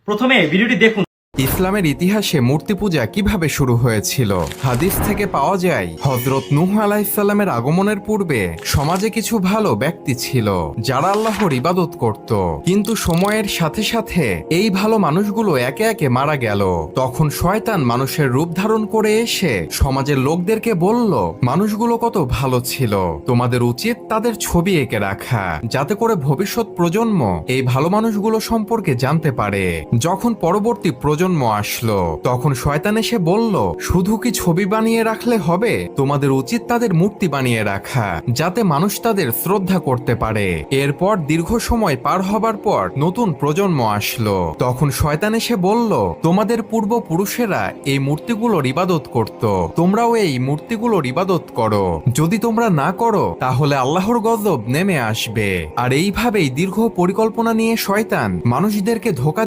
প্রথমে ভিডিওটি দেখুন। ইসলামের ইতিহাসে মূর্তি পূজা কিভাবে শুরু হয়েছিল। হাদিস থেকে পাওয়া যায় হযরত নূহ আলাইহিসসালামের আগমনের পূর্বে সমাজে কিছু ভালো ব্যক্তি ছিল যারা আল্লাহর ইবাদত করত, কিন্তু সময়ের সাথে সাথে এই ভালো মানুষগুলো একে একে মারা গেল। তখন শয়তান মানুষের রূপ ধারণ করে এসে সমাজের লোকদেরকে বলল, মানুষগুলো কত ভালো ছিল, তোমাদের উচিত তাদের ছবি এঁকে রাখা, যাতে করে ভবিষ্যৎ প্রজন্ম এই ভালো মানুষগুলো সম্পর্কে জানতে পারে। যখন পরবর্তী প্রজন্ম আসলো, তখন শয়তান এসে বলল, শুধু কি ছবি বানিয়ে রাখলে হবে, তোমাদের উচিত তাদের মূর্তি বানিয়ে রাখা, যাতে মানুষ তাদের শ্রদ্ধা করতে পারে। এরপর দীর্ঘ সময় পার হবার পর নতুন প্রজন্ম আসলো। তখন শয়তান এসে বলল, তোমাদের পূর্বপুরুষেরা এই মূর্তিগুলোর ইবাদত করত, তোমরাও এই মূর্তিগুলোর ইবাদত করো। যদি তোমরা না করো তাহলে আল্লাহর গজব নেমে আসবে। আর এইভাবেই দীর্ঘ পরিকল্পনা নিয়ে শয়তান মানুষদেরকে ধোঁকা